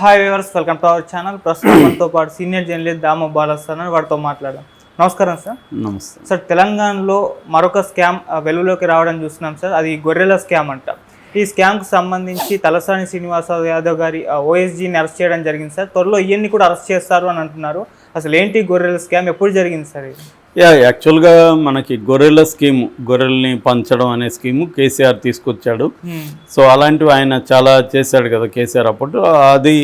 Hi viewers, welcome to our channel. ప్రస్తుతం మనతో పాటు సీనియర్ జర్నలిస్ట్ దామ బాలస్వామి వారితో మాట్లాడదాం. నమస్కారం సార్. నమస్తే సార్, తెలంగాణలో మరొక స్కామ్ వెలుగులోకి రావడం చూస్తున్నాం సార్. అది గొర్రెల స్కామ్ అంట. ఈ స్కామ్కు సంబంధించి తలసాని శ్రీనివాస యాదవ్ గారి ఓఎస్జీని అరెస్ట్ చేయడం జరిగింది సార్. త్వరలో ఇవన్నీ కూడా అరెస్ట్ చేస్తారు అని అంటున్నారు. అసలు ఏంటి గొర్రెల స్కామ్, ఎప్పుడు జరిగింది సార్ ఇది? యాక్చువల్గా మనకి గొర్రెల స్కీము, గొర్రెల్ని పంచడం అనే స్కీము కేసీఆర్ తీసుకొచ్చాడు. సో అలాంటివి ఆయన చాలా చేశాడు కదా కేసీఆర్ అప్పుడు. అది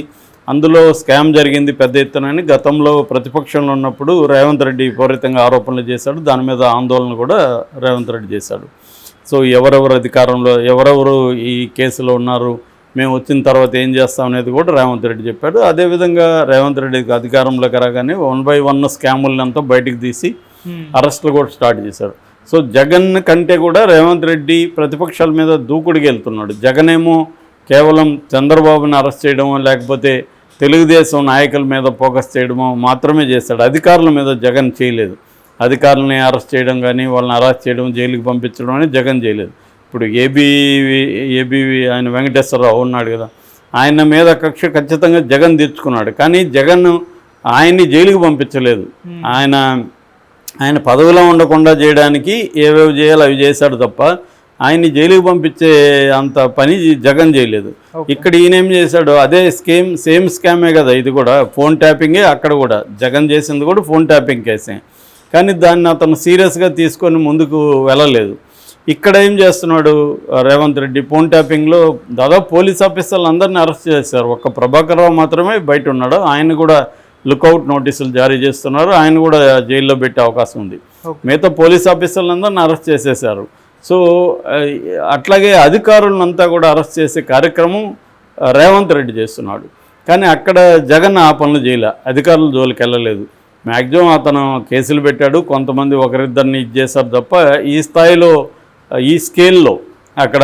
అందులో స్కామ్ జరిగింది పెద్ద ఎత్తునని గతంలో ప్రతిపక్షంలో ఉన్నప్పుడు రేవంత్ రెడ్డి విపరీతంగా ఆరోపణలు చేశాడు. దాని మీద ఆందోళన కూడా రేవంత్ రెడ్డి చేశాడు. సో ఎవరెవరు అధికారంలో, ఎవరెవరు ఈ కేసులో ఉన్నారు, మేము వచ్చిన తర్వాత ఏం చేస్తాం అనేది కూడా రేవంత్ రెడ్డి చెప్పాడు. అదేవిధంగా రేవంత్ రెడ్డికి అధికారంలోకి రాగానే 1 by 1 స్కాములంతా బయటికి తీసి అరెస్టులు కూడా స్టార్ట్ చేశారు. సో జగన్ కంటే కూడా రేవంత్ రెడ్డి ప్రతిపక్షాల మీద దూకుడికి వెళ్తున్నాడు. జగన్ ఏమో కేవలం చంద్రబాబుని అరెస్ట్ చేయడమో లేకపోతే తెలుగుదేశం నాయకుల మీద ఫోకస్ చేయడమో మాత్రమే చేశాడు. అధికారుల మీద జగన్ చేయలేదు. అధికారులని అరెస్ట్ చేయడం కానీ, వాళ్ళని అరెస్ట్ చేయడం, జైలుకి పంపించడం అని జగన్ చేయలేదు. ఇప్పుడు ఏబీవి ఆయన వెంకటేశ్వరరావు ఉన్నాడు కదా, ఆయన మీద కక్ష ఖచ్చితంగా జగన్ తెచ్చుకున్నాడు. కానీ జగన్ ఆయన్ని జైలుకి పంపించలేదు. ఆయన పదవిలో ఉండకుండా చేయడానికి ఏవేవి చేయాలో అవి చేశాడు తప్ప ఆయన్ని జైలుకి పంపించే అంత పని జగన్ చేయలేదు. ఇక్కడ ఈయనేం చేశాడు, అదే సేమ్ స్కామే కదా ఇది కూడా, ఫోన్ ట్యాపింగే. అక్కడ కూడా జగన్ చేసింది కూడా ఫోన్ ట్యాపింగ్ కేసే. కానీ దాన్ని అతను సీరియస్గా తీసుకొని ముందుకు వెళ్ళలేదు. ఇక్కడ ఏం చేస్తున్నాడు రేవంత్ రెడ్డి, ఫోన్ ట్యాపింగ్లో దాదాపు పోలీస్ ఆఫీసర్లు అందరినీ అరెస్ట్ చేశారు. ఒక్క ప్రభాకర్ రావు మాత్రమే బయట ఉన్నాడు. ఆయన కూడా లుకౌట్ నోటీసులు జారీ చేస్తున్నారు. ఆయన కూడా జైల్లో పెట్టే అవకాశం ఉంది. మిగతా పోలీస్ ఆఫీసర్లందరినీ అరెస్ట్ చేసేశారు. సో అట్లాగే అధికారులంతా కూడా అరెస్ట్ చేసే కార్యక్రమం రేవంత్ రెడ్డి చేస్తున్నాడు. కానీ అక్కడ జగన్ ఆ పనులు చేయలే, అధికారుల జోలికి వెళ్ళలేదు. మ్యాక్సిమం అతను కేసులు పెట్టాడు, కొంతమంది ఒకరిద్దరిని చేశారు తప్ప ఈ స్థాయిలో, ఈ స్కేల్లో అక్కడ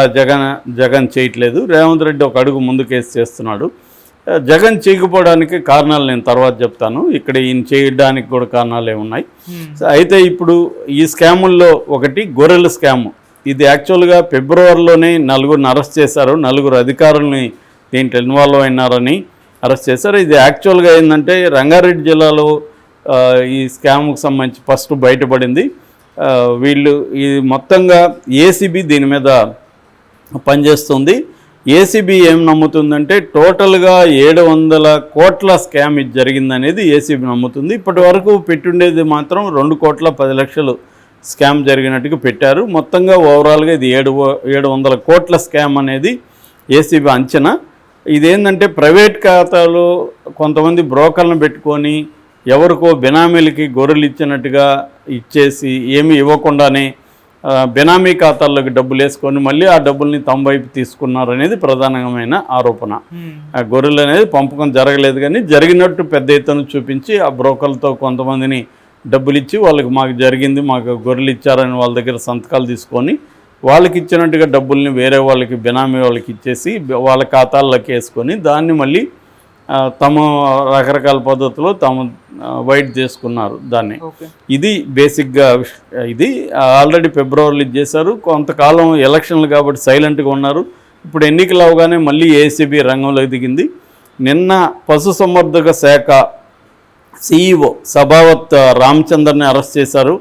జగన్ చేయట్లేదు. రేవంత్ రెడ్డి ఒక అడుగు ముందు కేసు చేస్తున్నాడు. జగన్ చేయకపోవడానికి కారణాలు నేను తర్వాత చెప్తాను. ఇక్కడ ఈయన చేయడానికి కూడా కారణాలు ఏమున్నాయి. అయితే ఇప్పుడు ఈ స్కాముల్లో ఒకటి గొర్రెల స్కాము. ఇది యాక్చువల్గా ఫిబ్రవరిలోనే 4 అరెస్ట్ చేశారు. 4 అధికారులని దీంట్లో ఇన్వాల్వ్ అయినారని అరెస్ట్ చేశారు. ఇది యాక్చువల్గా ఏంటంటే రంగారెడ్డి జిల్లాలో ఈ స్కామ్కి సంబంధించి ఫస్ట్ బయటపడింది. వీళ్ళు ఈ మొత్తంగా ఏసీబీ దీని మీద పనిచేస్తుంది. ఏసీబీ ఏం నమ్ముతుందంటే టోటల్గా 700 కోట్ల స్కామ్ ఇది జరిగిందనేది ఏసీబీ నమ్ముతుంది. ఇప్పటి వరకు పెట్టుండేది మాత్రం 2 కోట్ల 10 లక్షలు స్కామ్ జరిగినట్టుగా పెట్టారు. మొత్తంగా ఓవరాల్గా ఇది 700 కోట్ల స్కామ్ అనేది ఏసీబీ అంచనా. ఇదేంటంటే ప్రైవేట్ ఖాతాలో కొంతమంది బ్రోకర్లను పెట్టుకొని ఎవరికో బినామీలకి గొర్రెలు ఇచ్చినట్టుగా ఇచ్చేసి ఏమీ ఇవ్వకుండానే బినామీ ఖాతాల్లోకి డబ్బులు వేసుకొని మళ్ళీ ఆ డబ్బుల్ని తమ వైపు తీసుకున్నారనేది ప్రధానమైన ఆరోపణ. ఆ గొర్రెలు అనేది పంపకం జరగలేదు, కానీ జరిగినట్టు పెద్ద ఎత్తున చూపించి ఆ బ్రోకర్లతో కొంతమందిని డబ్బులు ఇచ్చి వాళ్ళకి మాకు జరిగింది, మాకు గొర్రెలు ఇచ్చారని వాళ్ళ దగ్గర సంతకాలు తీసుకొని వాళ్ళకి ఇచ్చినట్టుగా డబ్బుల్ని వేరే వాళ్ళకి, బినామీ వాళ్ళకి ఇచ్చేసి వాళ్ళ ఖాతాల్లోకి వేసుకొని దాన్ని మళ్ళీ తమ రకరకాల పద్ధతిలో తాము వైట్ చేసుకున్నారు దాన్ని. ఇది బేసిక్గా ఇది ఆల్రెడీ ఫిబ్రవరిలో చేశారు. కొంతకాలం ఎలక్షన్లు కాబట్టి సైలెంట్గా ఉన్నారు. ఇప్పుడు ఎన్నికలు అవగానే మళ్ళీ ఏసీబీ రంగంలోకి దిగింది. నిన్న పశుసంవర్ధక శాఖ సిఇఓ సభావత్ రామచందర్ని అరెస్ట్ చేశారు.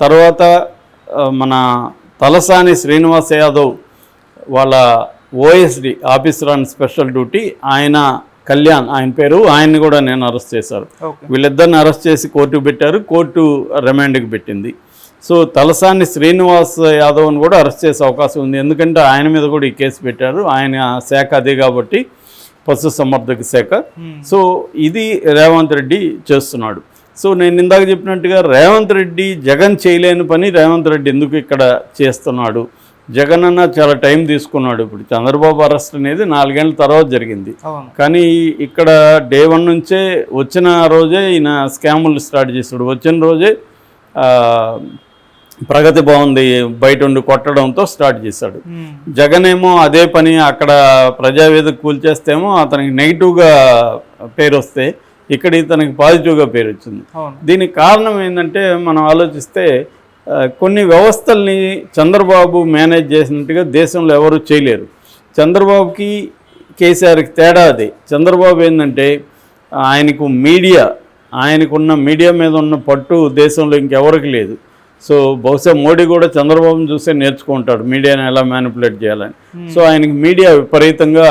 తర్వాత మన తలసాని శ్రీనివాస్ యాదవ్ వాళ్ళ OSD officer on special duty ఆయన కళ్యాణ్ ఆయన పేరు, ఆయన్ని కూడా నేను అరెస్ట్ చేశారు. వీళ్ళిద్దరిని అరెస్ట్ చేసి కోర్టుకు పెట్టారు. కోర్టు రిమాండ్కి పెట్టింది. సో తలసాని శ్రీనివాస్ యాదవ్ని కూడా అరెస్ట్ చేసే అవకాశం ఉంది. ఎందుకంటే ఆయన మీద కూడా ఈ కేసు పెట్టారు. ఆయన శాఖ అదే కాబట్టి పశుసంవర్ధక శాఖ. సో ఇది రేవంత్ రెడ్డి చేస్తున్నాడు. సో నేను ఇందాక చెప్పినట్టుగా రేవంత్ రెడ్డి జగన్ చేయలేని పని రేవంత్ రెడ్డి ఎందుకు ఇక్కడ చేస్తున్నాడు? జగన్ అన్న చాలా టైం తీసుకున్నాడు. ఇప్పుడు చంద్రబాబు అరెస్ట్ అనేది 4 ఏళ్ళ తర్వాత జరిగింది. కానీ ఇక్కడ డే 1 నుంచే వచ్చిన రోజే ఈయన స్కాములు స్టార్ట్ చేశాడు. వచ్చిన రోజే ప్రగతి బాగుంది బయట ఉండి కొట్టడంతో స్టార్ట్ చేశాడు. జగన్ ఏమో అదే పని అక్కడ ప్రజావేదిక కూల్చేస్తేమో అతనికి నెగిటివ్గా పేరు వస్తే ఇక్కడ ఇతనికి పాజిటివ్గా పేరు వచ్చింది. దీనికి కారణం ఏంటంటే మనం ఆలోచిస్తే కొన్ని వ్యవస్థల్ని చంద్రబాబు మేనేజ్ చేసినట్టుగా దేశంలో ఎవరు చేయలేరు. చంద్రబాబుకి కేసీఆర్కి తేడా అది. చంద్రబాబు ఏంటంటే ఆయనకున్న మీడియా మీద ఉన్న పట్టు దేశంలో ఇంకెవరికి లేదు. సో బహుశా మోడీ కూడా చంద్రబాబును చూసే నేర్చుకుంటాడు మీడియాని ఎలా మ్యానిపులేట్ చేయాలని. సో ఆయనకి మీడియా విపరీతంగా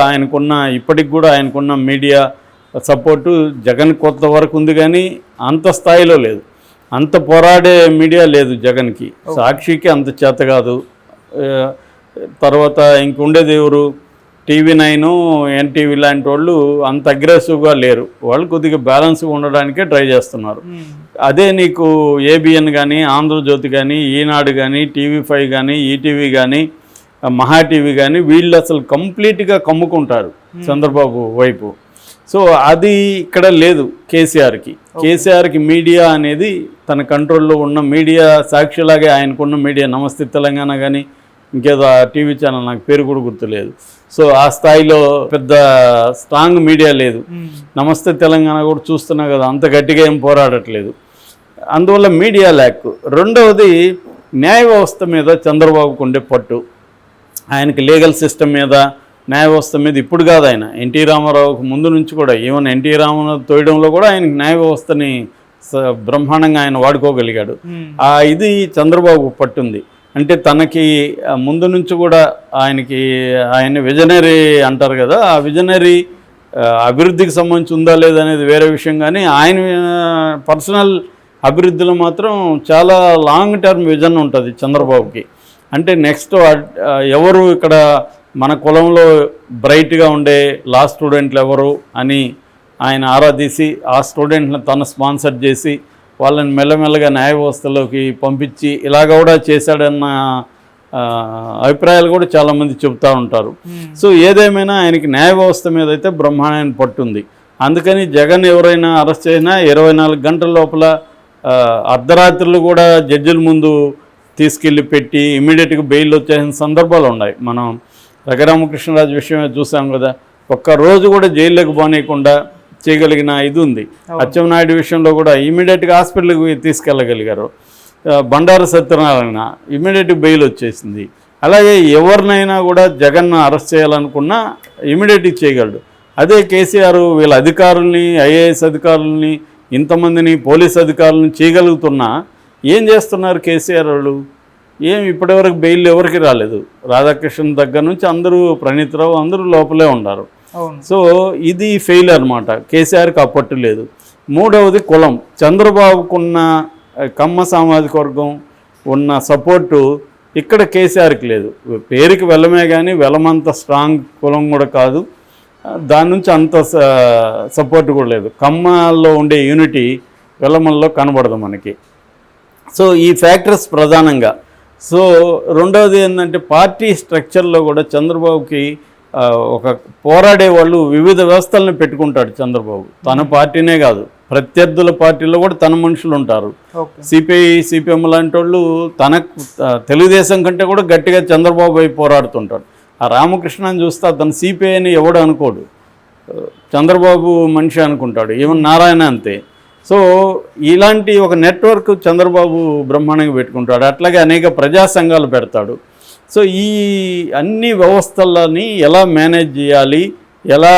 ఇప్పటికి కూడా ఆయనకున్న మీడియా సపోర్టు జగన్ కొంత వరకు ఉంది, కానీ అంత స్థాయిలో లేదు. అంత పోరాడే మీడియా లేదు జగన్కి. సాక్షికి అంత చేత కాదు. తర్వాత ఇంకుండేది ఎవరు, TV9, NTV లాంటి వాళ్ళు అంత అగ్రెసివ్గా లేరు. వాళ్ళు కొద్దిగా బ్యాలెన్స్గా ఉండడానికే ట్రై చేస్తున్నారు. అదే నీకు ABN కానీ, ఆంధ్రజ్యోతి కానీ, ఈనాడు కానీ, TV5 కానీ, ఈటీవీ కానీ, మహా టీవీ కానీ, వీళ్ళు అసలు కంప్లీట్గా కమ్ముకుంటారు చంద్రబాబు వైపు. సో అది ఇక్కడ లేదు కేసీఆర్కి మీడియా అనేది తన కంట్రోల్లో ఉన్న మీడియా. సాక్షిలాగే ఆయనకున్న మీడియా నమస్తే తెలంగాణ కానీ ఇంకేదో టీవీ ఛానల్, నాకు పేరు కూడా గుర్తులేదు. సో ఆ స్థాయిలో పెద్ద స్ట్రాంగ్ మీడియా లేదు. నమస్తే తెలంగాణ కూడా చూస్తున్నా కదా, అంత గట్టిగా ఏం పోరాడట్లేదు. అందువల్ల మీడియా ల్యాక్. రెండవది న్యాయ వ్యవస్థ మీద చంద్రబాబుకు ఉండే పట్టు. ఆయనకి లీగల్ సిస్టమ్ మీద, న్యాయ వ్యవస్థ మీద ఇప్పుడు కాదు, ఆయన ఎన్టీ రామారావుకు ముందు నుంచి కూడా, ఈవెన్ ఎన్టీ రామారావు తోయడంలో కూడా ఆయనకి న్యాయ వ్యవస్థని బ్రహ్మాండంగా ఆయన వాడుకోగలిగాడు. ఇది చంద్రబాబు పట్టుంది. అంటే తనకి ముందు నుంచి కూడా ఆయన విజనరీ అంటారు కదా, ఆ విజనరీ అభివృద్ధికి సంబంధించి ఉందా లేదా అనేది వేరే విషయం, కానీ ఆయన పర్సనల్ అభివృద్ధిలో మాత్రం చాలా లాంగ్ టర్మ్ విజన్ ఉంటుంది చంద్రబాబుకి. అంటే నెక్స్ట్ ఎవరు ఇక్కడ మన కులంలో బ్రైట్గా ఉండే లా స్టూడెంట్లు ఎవరు అని ఆయన ఆరాధీసి ఆ స్టూడెంట్ని తను స్పాన్సర్ చేసి వాళ్ళని మెల్లమెల్లగా న్యాయ వ్యవస్థలోకి పంపించి ఇలాగ కూడా చేశాడన్న అభిప్రాయాలు కూడా చాలామంది చెబుతూ ఉంటారు. సో ఏదేమైనా ఆయనకి న్యాయ వ్యవస్థ మీద అయితే బ్రహ్మాండమైన పట్టుంది. అందుకని జగన్ ఎవరైనా అరెస్ట్ చేసినా 24 గంటల లోపల అర్ధరాత్రులు కూడా జడ్జిల ముందు తీసుకెళ్ళి పెట్టి ఇమీడియట్గా బెయిల్ వచ్చేసిన సందర్భాలు ఉన్నాయి. మనం రఘురామకృష్ణరాజు విషయమే చూసాం కదా, ఒక్కరోజు కూడా జైల్లోకి పోనీయకుండా చేయగలిగిన ఇది ఉంది. అచ్చెన్నాయుడు విషయంలో కూడా ఇమీడియట్గా హాస్పిటల్కి తీసుకెళ్ళగలిగారు. బండారు సత్యనారాయణ ఇమీడియట్గా బెయిల్ వచ్చేసింది. అలాగే ఎవరినైనా కూడా జగన్ అరెస్ట్ చేయాలనుకున్నా ఇమీడియట్గా చేయగలడు. అదే కేసీఆర్ వీళ్ళ అధికారుల్ని, IAS అధికారులని, ఇంతమందిని పోలీస్ అధికారులను చేయగలుగుతున్నా ఏం చేస్తున్నారు కేసీఆర్ వాళ్ళు? ఇప్పటివరకు బెయిల్ ఎవరికి రాలేదు. రాధాకృష్ణ దగ్గర నుంచి అందరూ, ప్రణీత్రావు అందరూ లోపలే ఉన్నారు. సో ఇది ఫెయిల్ అనమాట. కేసీఆర్కి అప్పట్టు లేదు. మూడవది కులం. చంద్రబాబుకున్న కమ్మ సామాజిక వర్గం ఉన్న సపోర్టు ఇక్కడ కేసీఆర్కి లేదు. పేరుకి వెలమే కానీ వెలమంత స్ట్రాంగ్ కులం కూడా కాదు, దాని నుంచి అంత సపోర్ట్ కూడా లేదు. కమ్మల్లో ఉండే యూనిటీ వెలమల్లో కనబడదు మనకి. సో ఈ ఫ్యాక్టర్స్ ప్రధానంగా. సో రెండవది ఏంటంటే పార్టీ స్ట్రక్చర్లో కూడా చంద్రబాబుకి ఒక పోరాడే వాళ్ళు వివిధ వ్యవస్థలను పెట్టుకుంటాడు చంద్రబాబు. తన పార్టీనే కాదు, ప్రత్యర్థుల పార్టీలో కూడా తన మనుషులు ఉంటారు. CPI, CPM లాంటి వాళ్ళు తెలుగుదేశం కంటే కూడా గట్టిగా చంద్రబాబు అయి పోరాడుతుంటాడు. ఆ రామకృష్ణని చూస్తే అతను CPI అని ఎవడు అనుకోడు, చంద్రబాబు మనిషి అనుకుంటాడు. ఈవెన్ నారాయణ అంతే. సో ఇలాంటి ఒక నెట్వర్క్ చంద్రబాబు బ్రహ్మాండంగా పెట్టుకుంటాడు. అట్లాగే అనేక ప్రజా సంఘాలు పెడతాడు. సో ఈ అన్ని వ్యవస్థలని ఎలా మేనేజ్ చేయాలి, ఎలా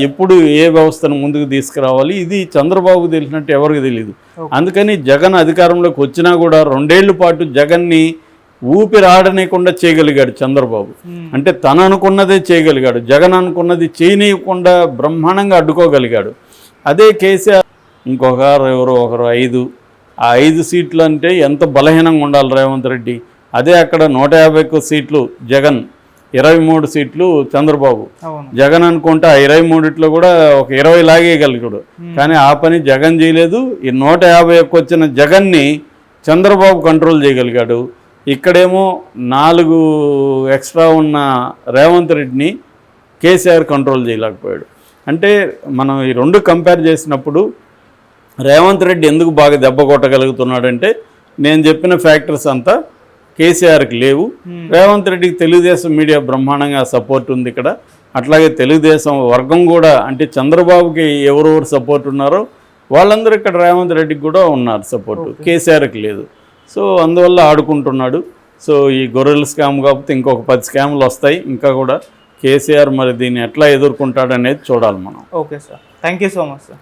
ఎప్పుడు ఏ వ్యవస్థను ముందుకు తీసుకురావాలి, ఇది చంద్రబాబు తెలిసినట్టు ఎవరికి తెలియదు. అందుకని జగన్ అధికారంలోకి వచ్చినా కూడా 2 ఏళ్ల పాటు జగన్ని ఊపిరి ఆడనీయకుండా చేయగలిగాడు చంద్రబాబు. అంటే తను అనుకున్నదే చేయగలిగాడు, జగన్ అనుకున్నది చేయనీయకుండా బ్రహ్మాండంగా అడ్డుకోగలిగాడు. అదే కేసీఆర్ ఎవరో ఒకరు 5 ఆ 5 సీట్లు అంటే ఎంత బలహీనంగా ఉండాలి రేవంత్ రెడ్డి. అదే అక్కడ 150 సీట్లు జగన్, 23 సీట్లు చంద్రబాబు. జగన్ అనుకుంటే ఆ 23లో కూడా ఒక 20 లాగేయగలిగాడు. కానీ ఆ పని జగన్ చేయలేదు. ఈ 151 వచ్చిన జగన్ని చంద్రబాబు కంట్రోల్ చేయగలిగాడు. ఇక్కడేమో 4 ఎక్స్ట్రా ఉన్న రేవంత్ రెడ్డిని కేసీఆర్ కంట్రోల్ చేయలేకపోయాడు. అంటే మనం ఈ 2 కంపేర్ చేసినప్పుడు రేవంత్ రెడ్డి ఎందుకు బాగా దెబ్బ కొట్టగలుగుతున్నాడంటే నేను చెప్పిన ఫ్యాక్టర్స్ అంతా కేసీఆర్కి లేవు. రేవంత్ రెడ్డికి తెలుగుదేశం మీడియా బ్రహ్మాండంగా సపోర్ట్ ఉంది ఇక్కడ. అట్లాగే తెలుగుదేశం వర్గం కూడా, అంటే చంద్రబాబుకి ఎవరెవరు సపోర్ట్ ఉన్నారో వాళ్ళందరూ ఇక్కడ రేవంత్ రెడ్డికి కూడా ఉన్నారు సపోర్టు, కేసీఆర్కి లేదు. సో అందువల్ల ఆడుకుంటున్నాడు. సో ఈ గొర్రెల స్కామ్ కాకపోతే ఇంకొక 10 స్కామ్లు వస్తాయి ఇంకా కూడా. కేసీఆర్ మరి దీన్ని ఎట్లా ఎదుర్కొంటాడనేది చూడాలి మనం. Okay sir, thank you so much sir.